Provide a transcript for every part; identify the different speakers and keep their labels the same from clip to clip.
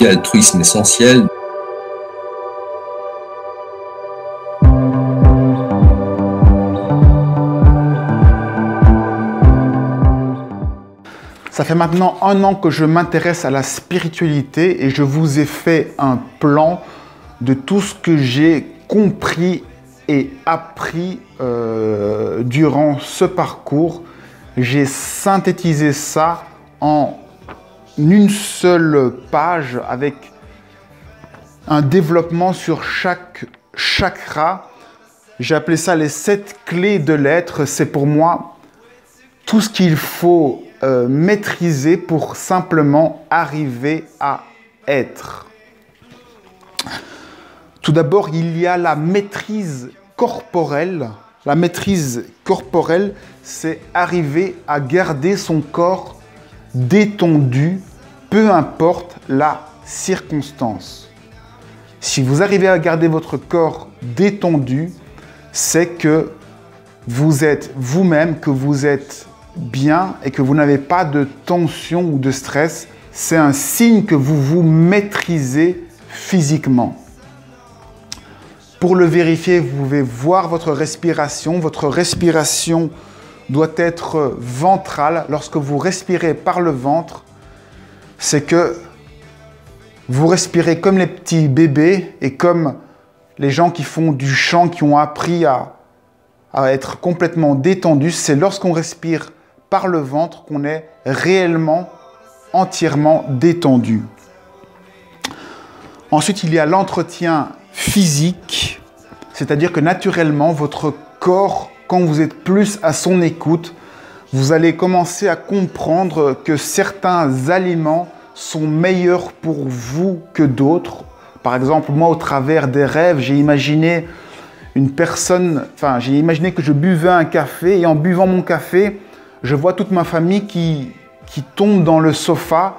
Speaker 1: Altruisme essentiel.
Speaker 2: Ça fait maintenant 1 an que je m'intéresse à la spiritualité et je vous ai fait un plan de tout ce que j'ai compris et appris durant ce parcours. J'ai synthétisé ça en une seule page avec un développement sur chaque chakra. J'ai appelé ça les 7 clés de l'être. C'est pour moi tout ce qu'il faut maîtriser pour simplement arriver à être. Tout d'abord, il y a la maîtrise corporelle. La maîtrise corporelle, c'est arriver à garder son corps détendu, peu importe la circonstance. Si vous arrivez à garder votre corps détendu, c'est que vous êtes vous-même, que vous êtes bien et que vous n'avez pas de tension ou de stress. C'est un signe que vous vous maîtrisez physiquement. Pour le vérifier, vous pouvez voir votre respiration. Votre respiration doit être ventrale. Lorsque vous respirez par le ventre, c'est que vous respirez comme les petits bébés et comme les gens qui font du chant, qui ont appris à être complètement détendus. C'est lorsqu'on respire par le ventre qu'on est réellement, entièrement détendu. Ensuite, il y a l'entretien physique, c'est-à-dire que naturellement, votre corps, quand vous êtes plus à son écoute, vous allez commencer à comprendre que certains aliments sont meilleurs pour vous que d'autres. Par exemple, moi, au travers des rêves, j'ai imaginé j'ai imaginé que je buvais un café et en buvant mon café, je vois toute ma famille qui tombe dans le sofa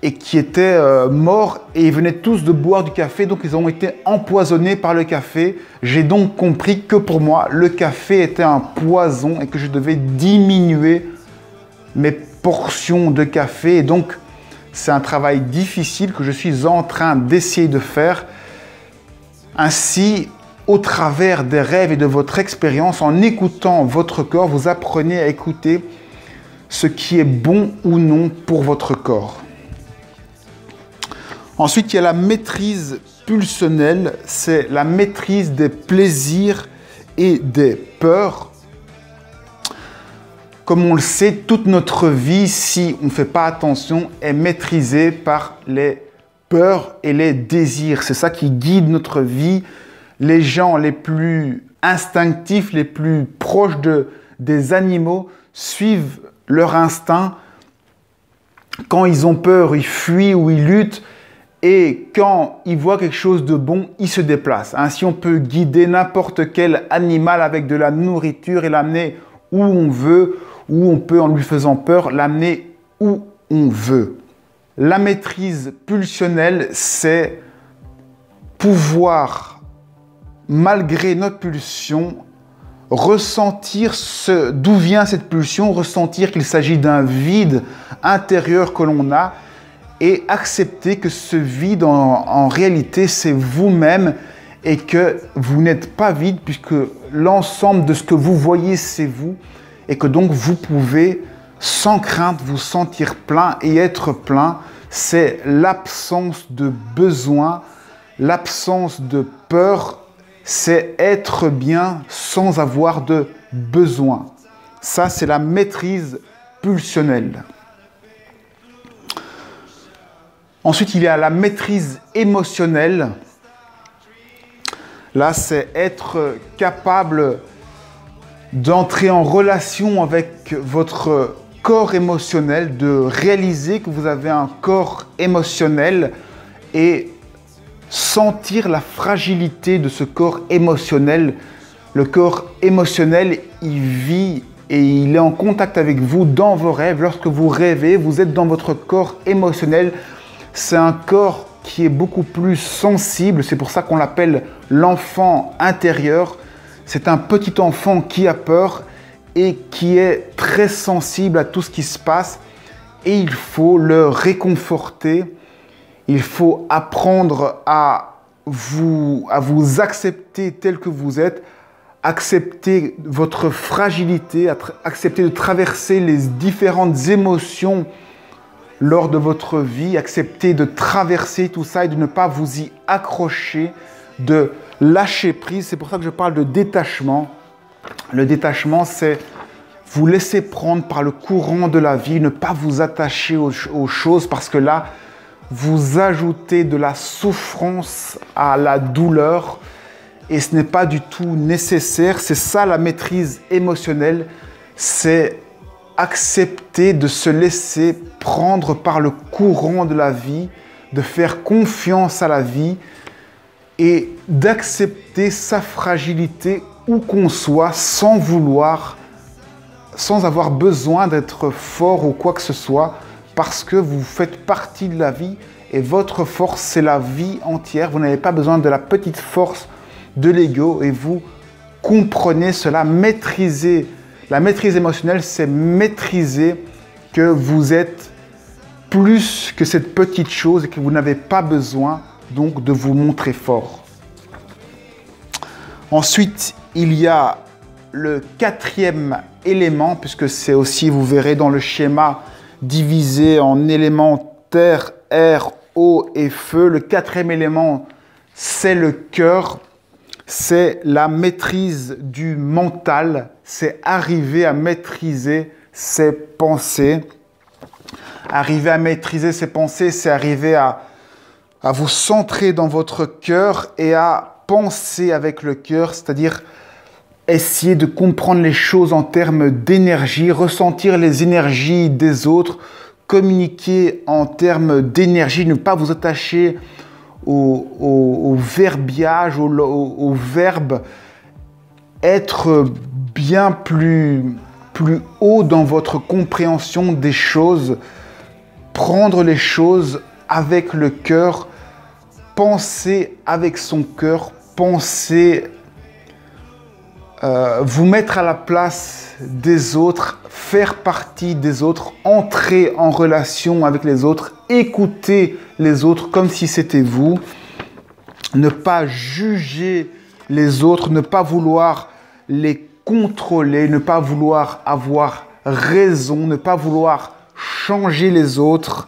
Speaker 2: et qui était mort et ils venaient tous de boire du café, donc ils ont été empoisonnés par le café. J'ai donc compris que pour moi, le café était un poison et que je devais diminuer mes portions de café. Et donc, c'est un travail difficile que je suis en train d'essayer de faire. Ainsi, au travers des rêves et de votre expérience, en écoutant votre corps, vous apprenez à écouter ce qui est bon ou non pour votre corps. Ensuite, il y a la maîtrise pulsionnelle, c'est la maîtrise des plaisirs et des peurs. Comme on le sait, toute notre vie, si on ne fait pas attention, est maîtrisée par les peurs et les désirs. C'est ça qui guide notre vie. Les gens les plus instinctifs, les plus proches des animaux, suivent leur instinct. Quand ils ont peur, ils fuient ou ils luttent. Et quand ils voient quelque chose de bon, ils se déplacent. Ainsi, on peut guider n'importe quel animal avec de la nourriture et l'amener où on veut, ou on peut, en lui faisant peur, l'amener où on veut. La maîtrise pulsionnelle, c'est pouvoir, malgré notre pulsion, ressentir d'où vient cette pulsion, ressentir qu'il s'agit d'un vide intérieur que l'on a et accepter que ce vide, en réalité, c'est vous-même et que vous n'êtes pas vide puisque l'ensemble de ce que vous voyez, c'est vous et que donc vous pouvez, sans crainte, vous sentir plein et être plein. C'est l'absence de besoin, l'absence de peur, c'est être bien sans avoir de besoin. Ça, c'est la maîtrise pulsionnelle. Ensuite, il y a la maîtrise émotionnelle. Là, c'est être capable d'entrer en relation avec votre corps émotionnel, de réaliser que vous avez un corps émotionnel et sentir la fragilité de ce corps émotionnel. Le corps émotionnel, il vit et il est en contact avec vous dans vos rêves. Lorsque vous rêvez, vous êtes dans votre corps émotionnel. C'est un corps qui est beaucoup plus sensible. C'est pour ça qu'on l'appelle l'enfant intérieur. C'est un petit enfant qui a peur et qui est très sensible à tout ce qui se passe. et il faut le réconforter. Il faut apprendre à vous accepter tel que vous êtes, accepter votre fragilité, accepter de traverser les différentes émotions lors de votre vie, accepter de traverser tout ça et de ne pas vous y accrocher, de lâcher prise. C'est pour ça que je parle de détachement. Le détachement, c'est vous laisser prendre par le courant de la vie, ne pas vous attacher aux choses parce que là, vous ajoutez de la souffrance à la douleur et ce n'est pas du tout nécessaire. C'est ça la maîtrise émotionnelle, c'est accepter de se laisser prendre par le courant de la vie, de faire confiance à la vie et d'accepter sa fragilité où qu'on soit sans avoir besoin d'être fort ou quoi que ce soit, parce que vous faites partie de la vie et votre force, c'est la vie entière. Vous n'avez pas besoin de la petite force de l'ego et vous comprenez cela. Maîtriser. La maîtrise émotionnelle, c'est maîtriser que vous êtes plus que cette petite chose et que vous n'avez pas besoin donc de vous montrer fort. Ensuite, il y a le quatrième élément, puisque c'est aussi, vous verrez dans le schéma, divisé en éléments terre, air, eau et feu. Le quatrième élément, c'est le cœur. C'est la maîtrise du mental. C'est arriver à maîtriser ses pensées. Arriver à maîtriser ses pensées, c'est arriver à vous centrer dans votre cœur et à penser avec le cœur, c'est-à-dire essayer de comprendre les choses en termes d'énergie, ressentir les énergies des autres, communiquer en termes d'énergie, ne pas vous attacher au verbiage, au verbe, être bien plus haut dans votre compréhension des choses, prendre les choses avec le cœur, penser avec son cœur, penser, vous mettre à la place des autres, faire partie des autres, entrer en relation avec les autres, écouter les autres comme si c'était vous, ne pas juger les autres, ne pas vouloir les contrôler, ne pas vouloir avoir raison, ne pas vouloir changer les autres,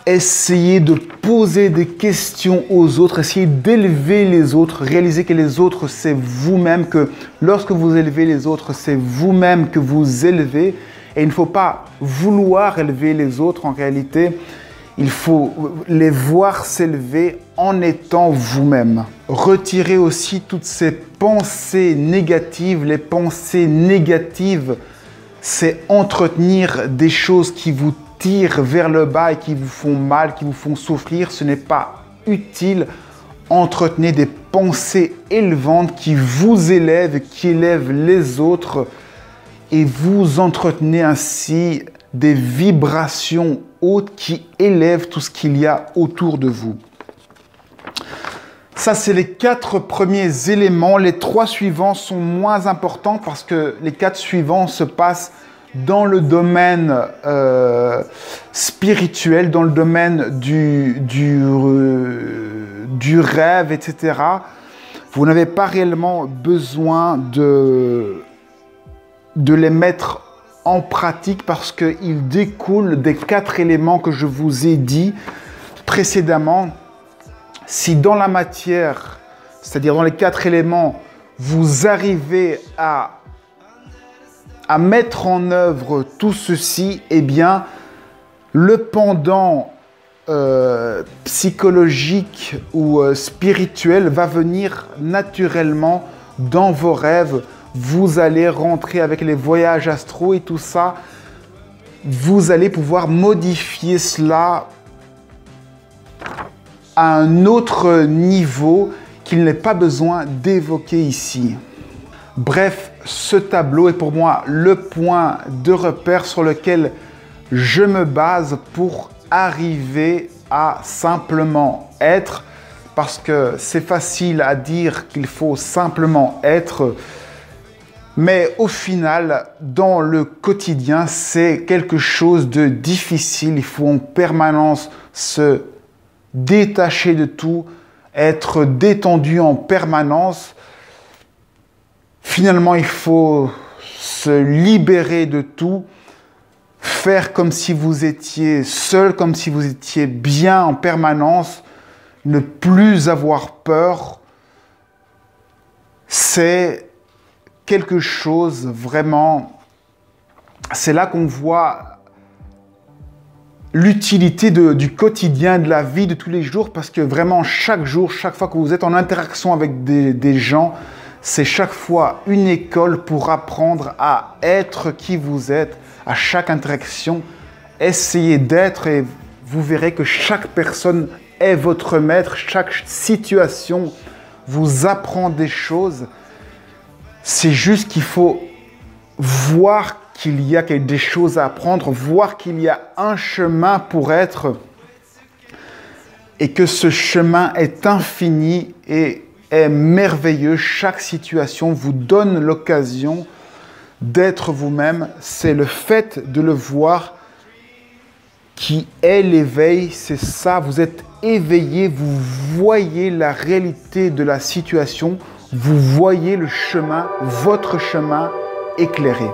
Speaker 2: essayer de poser des questions aux autres, essayer d'élever les autres, réaliser que les autres, c'est vous-même, que lorsque vous élevez les autres, c'est vous-même que vous élevez. Et il ne faut pas vouloir élever les autres en réalité. Il faut les voir s'élever en étant vous-même. Retirez aussi toutes ces pensées négatives. Les pensées négatives, c'est entretenir des choses qui vous tirent vers le bas et qui vous font mal, qui vous font souffrir. Ce n'est pas utile. Entretenez des pensées élevantes qui vous élèvent, qui élèvent les autres. Et vous entretenez ainsi des vibrations hautes qui élèvent tout ce qu'il y a autour de vous. Ça, c'est les 4 premiers éléments. Les 3 suivants sont moins importants parce que les 4 suivants se passent dans le domaine spirituel, dans le domaine du rêve, etc. Vous n'avez pas réellement besoin de les mettre en pratique parce qu'ils découlent des 4 éléments que je vous ai dit précédemment. Si dans la matière, c'est-à-dire dans les 4 éléments, vous arrivez à mettre en œuvre tout ceci, eh bien, le pendant psychologique ou spirituel va venir naturellement dans vos rêves. Vous allez rentrer avec les voyages astro et tout ça. Vous allez pouvoir modifier cela à un autre niveau qu'il n'est pas besoin d'évoquer ici. Bref, ce tableau est pour moi le point de repère sur lequel je me base pour arriver à simplement être, parce que c'est facile à dire qu'il faut simplement être. Mais au final, dans le quotidien, c'est quelque chose de difficile. Il faut en permanence se détacher de tout, être détendu en permanence. Finalement, il faut se libérer de tout, faire comme si vous étiez seul, comme si vous étiez bien en permanence, ne plus avoir peur. C'est quelque chose vraiment, c'est là qu'on voit l'utilité du quotidien, de la vie de tous les jours, parce que vraiment chaque jour, chaque fois que vous êtes en interaction avec des gens, c'est chaque fois une école pour apprendre à être qui vous êtes. À chaque interaction, essayez d'être et vous verrez que chaque personne est votre maître, chaque situation vous apprend des choses. C'est juste qu'il faut voir qu'il y a des choses à apprendre, voir qu'il y a un chemin pour être et que ce chemin est infini et est merveilleux. Chaque situation vous donne l'occasion d'être vous-même. C'est le fait de le voir qui est l'éveil. C'est ça, vous êtes éveillé, vous voyez la réalité de la situation, vous voyez le chemin, votre chemin éclairé.